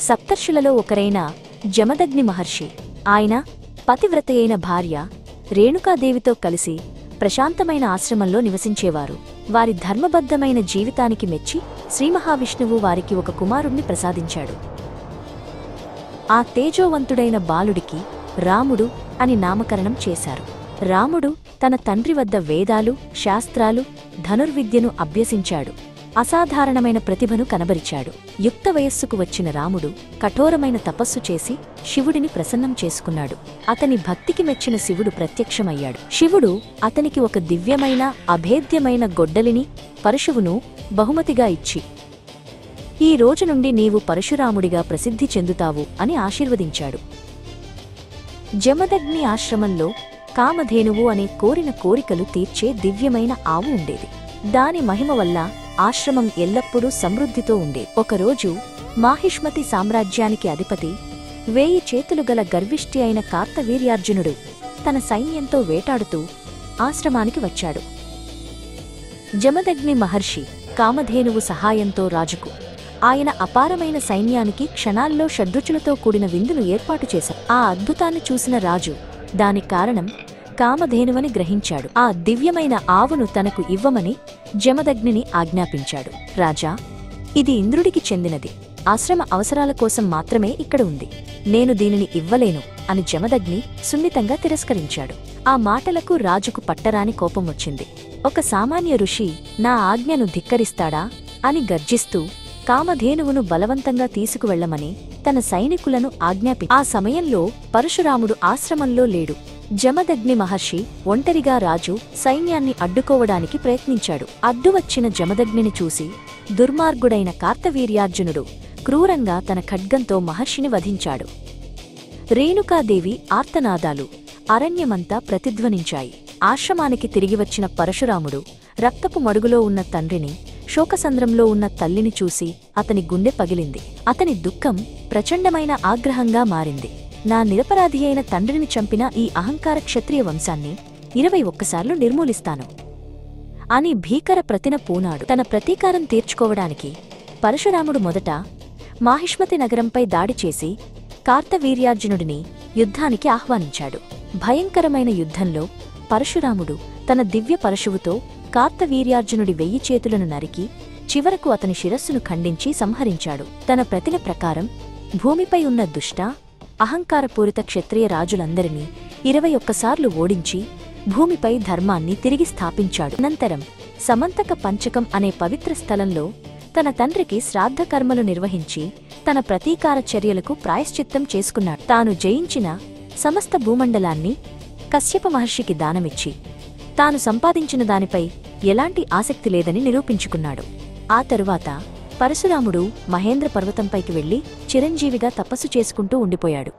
సప్తర్షులలో ఒకరైన జమదగ్ని మహర్షి, ఆయన పతివ్రతయైన భార్య రేణుకాదేవితో కలిసి ప్రశాంతమైన ఆశ్రమంలో నివసించేవారు. వారి ధర్మబద్ధమైన జీవితానికి మెచ్చి శ్రీమహావిష్ణువు వారికి ఒక కుమారుణ్ణి ప్రసాదించాడు. ఆ తేజోవంతుడైన బాలుడికి రాముడు అని నామకరణం చేశారు. రాముడు తన తండ్రి వద్ద వేదాలు, శాస్త్రాలు, ధనుర్విద్యను అభ్యసించాడు. అసాధారణమైన ప్రతిభను కనబరిచాడు. యుక్త వయస్సుకు వచ్చిన రాముడు కఠోరమైన తపస్సు చేసి శివుడిని ప్రసన్నం చేసుకున్నాడు. అతని భక్తికి మెచ్చిన శివుడు ప్రత్యక్షమయ్యాడు. శివుడు అతనికి ఒక దివ్యమైన, అభేద్యమైన గొడ్డలిని, పరశువును బహుమతిగా ఇచ్చి, ఈ రోజు నుండి నీవు పరశురాముడిగా ప్రసిద్ధి చెందుతావు అని ఆశీర్వదించాడు. జమదగ్ని ఆశ్రమంలో కామధేనువు అనే కోరిన కోరికలు తీర్చే దివ్యమైన ఆవు ఉండేది. దాని మహిమ వల్ల ఆశ్రమం ఎల్లప్పుడూ సమృద్ధితో ఉండేది. ఒకరోజు మాహిష్మతి సామ్రాజ్యానికి అధిపతి, 1000 చేతులు గల గర్విష్ఠి అయిన కార్తవీర్యార్జునుడు తన సైన్యంతో వేటాడుతూ ఆశ్రమానికి వచ్చాడు. జమదగ్ని మహర్షి కామధేనువు సహాయంతో రాజుకు ఆయన అపారమైన సైన్యానికి క్షణాల్లో షడ్రుచులతో కూడిన విందును ఏర్పాటు చేశాడు. ఆ అద్భుతాన్ని చూసిన రాజు దాని కారణం కామధేనువని గ్రహించాడు. ఆ దివ్యమైన ఆవును తనకు ఇవ్వమని జమదగ్నిని ఆజ్ఞాపించాడు. రాజా, ఇది ఇంద్రుడికి చెందినది. ఆశ్రమ అవసరాల కోసం మాత్రమే ఇక్కడ ఉంది. నేను దీనిని ఇవ్వలేను అని జమదగ్ని సున్నితంగా తిరస్కరించాడు. ఆ మాటలకు రాజుకు పట్టరాని కోపం వచ్చింది. ఒక సామాన్య ఋషి నా ఆజ్ఞను ధిక్కరిస్తాడా అని గర్జిస్తూ కామధేనువును బలవంతంగా తీసుకువెళ్లమని తన సైనికులను ఆజ్ఞాపి. ఆ సమయంలో పరశురాముడు ఆశ్రమంలో లేడు. జమదగ్ని మహర్షి ఒంటరిగా రాజు సైన్యాన్ని అడ్డుకోవడానికి ప్రయత్నించాడు. అడ్డువచ్చిన జమదగ్నిని చూసి దుర్మార్గుడైన కార్తవీర్యార్జునుడు క్రూరంగా తన ఖడ్గంతో మహర్షిని వధించాడు. రేణుకాదేవి ఆర్తనాదాలు అరణ్యమంతా ప్రతిధ్వనించాయి. ఆశ్రమానికి తిరిగివచ్చిన పరశురాముడు రక్తపు మడుగులో ఉన్న తండ్రిని, శోకసంద్రంలో ఉన్న తల్లిని చూసి అతని గుండె పగిలింది. అతని దుఃఖం ప్రచండమైన ఆగ్రహంగా మారింది. నా నిరపరాధి అయిన తండ్రిని చంపిన ఈ అహంకార క్షత్రియ వంశాన్ని 21 సార్లు నిర్మూలిస్తాను అని భీకర ప్రతిన పూనాడు. తన ప్రతీకారం తీర్చుకోవడానికి పరశురాముడు మొదట మాహిష్మతి నగరంపై దాడి చేసి కార్తవీర్యార్జునుడిని యుద్ధానికి ఆహ్వానించాడు. భయంకరమైన యుద్ధంలో పరశురాముడు తన దివ్య పరశువుతో కార్తవీర్యార్జునుడి 1000 చేతులను నరికి చివరకు అతని శిరస్సును ఖండించి సంహరించాడు. తన ప్రతిన ప్రకారం భూమిపై ఉన్న దుష్ట, అహంకారపూరిత క్షత్రియ రాజులందరినీ 21 సార్లు ఓడించి భూమిపై ధర్మాన్ని తిరిగి స్థాపించాడు. అనంతరం సమంతక పంచకం అనే పవిత్ర స్థలంలో తన తండ్రికి శ్రాద్ధకర్మలు నిర్వహించి తన ప్రతీకార చర్యలకు ప్రాయశ్చిత్తం చేసుకున్నాడు. తాను జయించిన సమస్త భూమండలాన్ని కశ్యప మహర్షికి దానమిచ్చి తాను సంపాదించిన దానిపై ఎలాంటి ఆసక్తి లేదని నిరూపించుకున్నాడు. ఆ తరువాత పరశురాముడు మహేంద్ర పర్వతంపైకి వెళ్లి చిరంజీవిగా తపస్సు చేసుకుంటూ ఉండిపోయాడు.